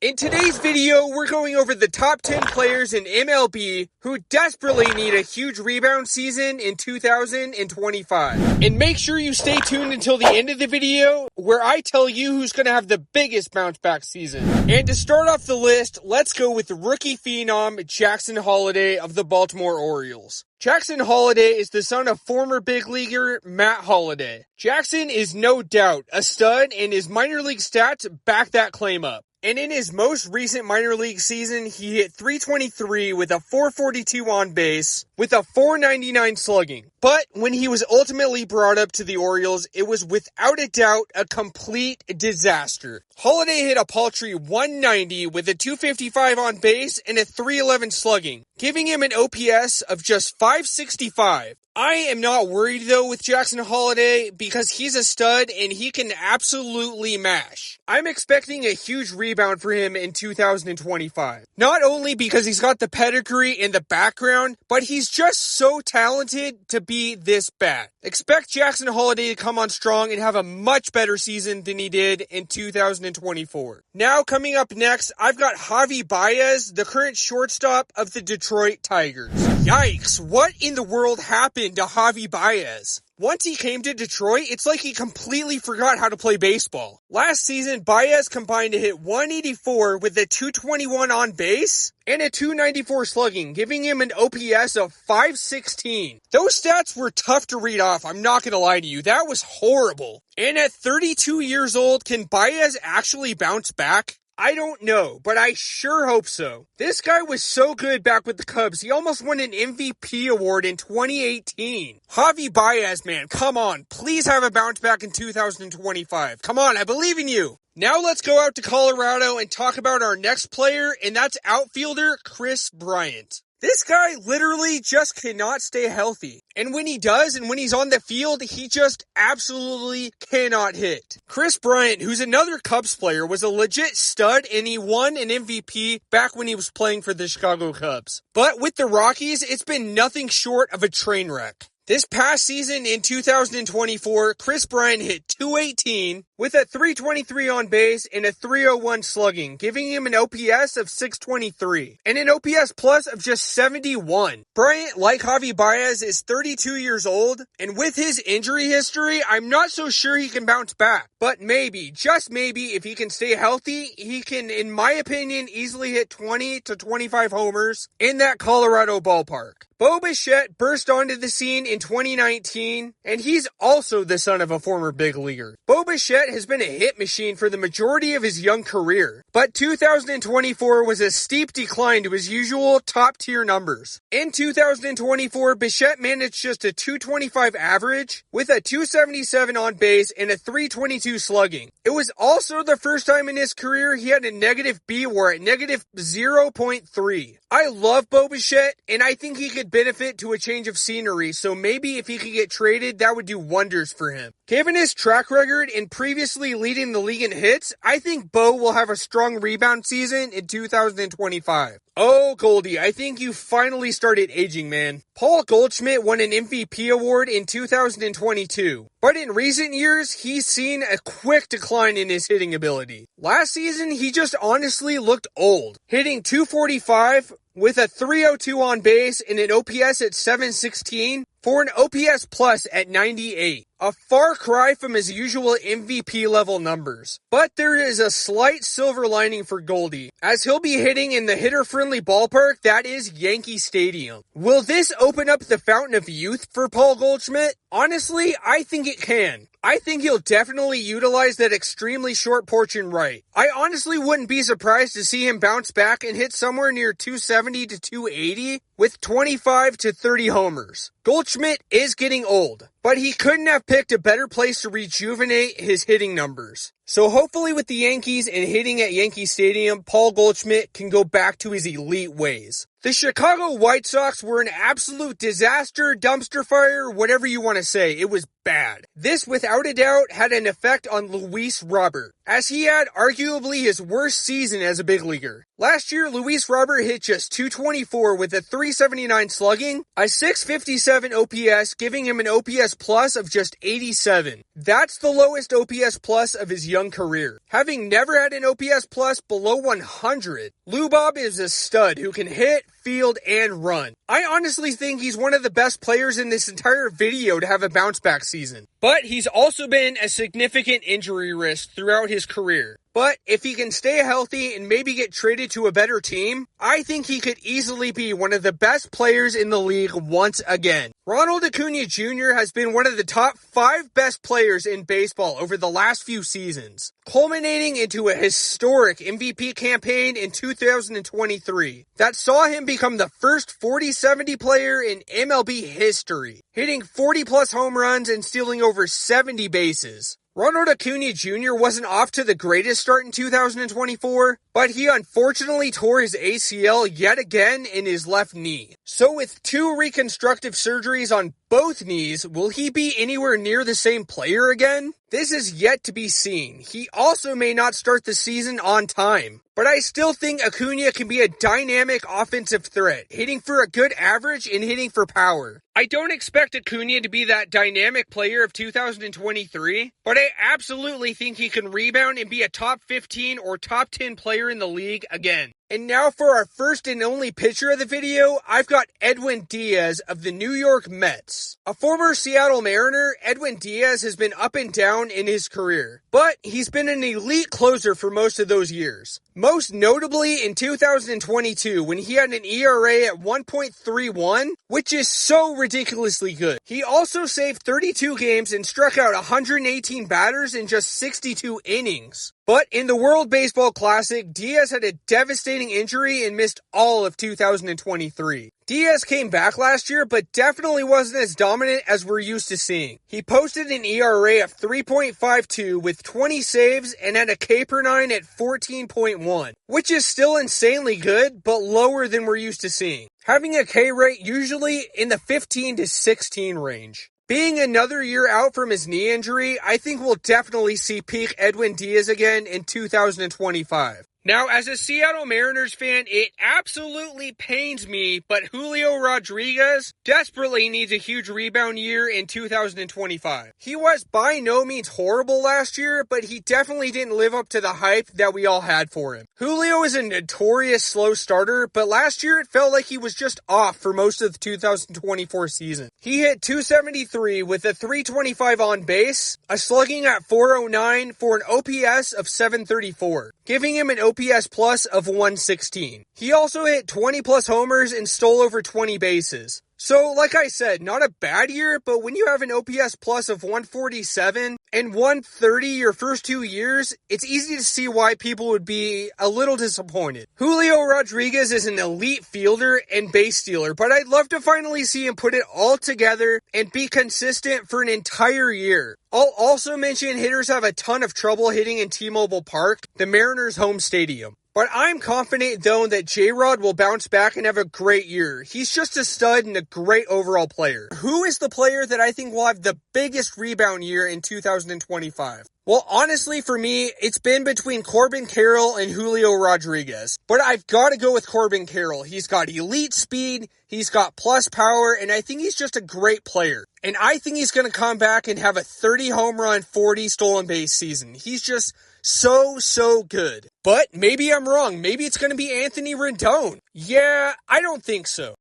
In today's video, we're going over the top 10 players in MLB who desperately need a huge rebound season in 2025. And make sure you stay tuned until the end of the video, where I tell you who's going to have the biggest bounce back season. And to start off the list, let's go with the rookie phenom Jackson Holliday of the Baltimore Orioles. Jackson Holliday is the son of former big leaguer Matt Holliday. Jackson is no doubt a stud, and his minor league stats back that claim up. And in his most recent minor league season, he hit .323 with a .442 on base, with a .499 slugging. But when he was ultimately brought up to the Orioles, it was without a doubt a complete disaster. Holliday hit a paltry .190 with a .255 on base and a .311 slugging, giving him an OPS of just .565. I am not worried though with Jackson Holliday because he's a stud and he can absolutely mash. I'm expecting a huge rebound for him in 2025. Not only because he's got the pedigree and the background, but he's just so talented to be this bad. Expect Jackson Holliday to come on strong and have a much better season than he did in 2024. Now coming up next, I've got Javi Baez, the current shortstop of the Detroit Tigers. Yikes, what in the world happened to Javi Baez? Once he came to Detroit, it's like he completely forgot how to play baseball. Last season, Baez combined to hit .184 with a .221 on base and a .294 slugging, giving him an OPS of .516. Those stats were tough to read off, I'm not gonna lie to you. That was horrible. And at 32 years old, can Baez actually bounce back? I don't know, but I sure hope so. This guy was so good back with the Cubs, he almost won an MVP award in 2018. Javi Baez, man, come on. Please have a bounce back in 2025. Come on, I believe in you. Now let's go out to Colorado and talk about our next player, and that's outfielder Kris Bryant. This guy literally just cannot stay healthy. And when he does, and when he's on the field, he just absolutely cannot hit. Kris Bryant, who's another Cubs player, was a legit stud, and he won an MVP back when he was playing for the Chicago Cubs. But with the Rockies, it's been nothing short of a train wreck. This past season in 2024, Kris Bryant hit .218 with a .323 on base and a .301 slugging, giving him an OPS of .623 and an OPS plus of just 71. Bryant, like Javi Baez, is 32 years old, and with his injury history, I'm not so sure he can bounce back. But maybe, just maybe, if he can stay healthy, he can, in my opinion, easily hit 20 to 25 homers in that Colorado ballpark. Bo Bichette burst onto the scene in 2019, and he's also the son of a former big leaguer. Bo Bichette has been a hit machine for the majority of his young career, but 2024 was a steep decline to his usual top-tier numbers. In 2024, Bichette managed just a .225 average with a .277 on base and a .322 slugging. It was also the first time in his career he had a negative B WAR at negative 0.3. I love Bo Bichette, and I think he could benefit to a change of scenery, so maybe if he could get traded, that would do wonders for him. Given his track record and previously leading the league in hits, I think Bo will have a strong rebound season in 2025. Oh, Goldie, I think you finally started aging, man. Paul Goldschmidt won an MVP award in 2022, but in recent years, he's seen a quick decline in his hitting ability. Last season, he just honestly looked old, hitting .245 with a .302 on base and an OPS at .716 for an OPS plus at 98. A far cry from his usual MVP level numbers. But there is a slight silver lining for Goldie, as he'll be hitting in the hitter-friendly ballpark that is Yankee Stadium. Will this open up the fountain of youth for Paul Goldschmidt? Honestly, I think it can. I think he'll definitely utilize that extremely short porch and right. I honestly wouldn't be surprised to see him bounce back and hit somewhere near 270 to 280 with 25 to 30 homers. Goldschmidt is getting old, but he couldn't have picked a better place to rejuvenate his hitting numbers. So hopefully with the Yankees and hitting at Yankee Stadium, Paul Goldschmidt can go back to his elite ways. The Chicago White Sox were an absolute disaster, dumpster fire, whatever you want to say. It was bad. This, without a doubt, had an effect on Luis Robert, as he had arguably his worst season as a big leaguer. Last year, Luis Robert hit just .224 with a .379 slugging, a .657 OPS, giving him an OPS plus of just 87. That's the lowest OPS plus of his young career. Having never had an OPS plus below 100, Lou Bob is a stud who can hit, field, and run. I honestly think he's one of the best players in this entire video to have a bounce back season. But he's also been a significant injury risk throughout his career. But if he can stay healthy and maybe get traded to a better team, I think he could easily be one of the best players in the league once again. Ronald Acuna Jr. has been one of the top 5 best players in baseball over the last few seasons, culminating into a historic MVP campaign in 2023 that saw him become the first 40-70 player in MLB history, hitting 40-plus home runs and stealing over 70 bases. Ronald Acuna Jr. wasn't off to the greatest start in 2024, but he unfortunately tore his ACL yet again in his left knee. So with 2 reconstructive surgeries on both knees, will he be anywhere near the same player again? This is yet to be seen. He also may not start the season on time. But I still think Acuna can be a dynamic offensive threat, hitting for a good average and hitting for power. I don't expect Acuna to be that dynamic player of 2023, but I absolutely think he can rebound and be a top 15 or top 10 player in the league again. And now for our first and only pitcher of the video, I've got Edwin Diaz of the New York Mets. A former Seattle Mariner, Edwin Diaz has been up and down in his career, but he's been an elite closer for most of those years. Most notably in 2022 when he had an ERA at 1.31, which is so ridiculously good. He also saved 32 games and struck out 118 batters in just 62 innings. But in the World Baseball Classic, Diaz had a devastating injury and missed all of 2023. Diaz came back last year, but definitely wasn't as dominant as we're used to seeing. He posted an ERA of 3.52 with 20 saves and had a K per 9 at 14.1, which is still insanely good, but lower than we're used to seeing. Having a K rate usually in the 15 to 16 range. Being another year out from his knee injury, I think we'll definitely see peak Edwin Diaz again in 2025. Now, as a Seattle Mariners fan, it absolutely pains me, but Julio Rodriguez desperately needs a huge rebound year in 2025. He was by no means horrible last year, but he definitely didn't live up to the hype that we all had for him. Julio is a notorious slow starter, but last year it felt like he was just off for most of the 2024 season. He hit .273 with a .325 on base, a slugging at .409 for an OPS of .734, giving him an OPS plus of 116. He also hit 20 plus homers and stole over 20 bases. So, like I said, not a bad year, but when you have an OPS plus of 147 and 130 your first 2 years, it's easy to see why people would be a little disappointed. Julio Rodriguez is an elite fielder and base stealer, but I'd love to finally see him put it all together and be consistent for an entire year. I'll also mention hitters have a ton of trouble hitting in T-Mobile Park, the Mariners' home stadium. But I'm confident, though, that J-Rod will bounce back and have a great year. He's just a stud and a great overall player. Who is the player that I think will have the biggest rebound year in 2025? Well, honestly, for me, it's been between Corbin Carroll and Julio Rodriguez. But I've got to go with Corbin Carroll. He's got elite speed, he's got plus power, and I think he's just a great player. And I think he's going to come back and have a 30 home run, 40 stolen base season. He's just so good. But maybe I'm wrong. Maybe it's going to be Anthony Rendon. Yeah, I don't think so.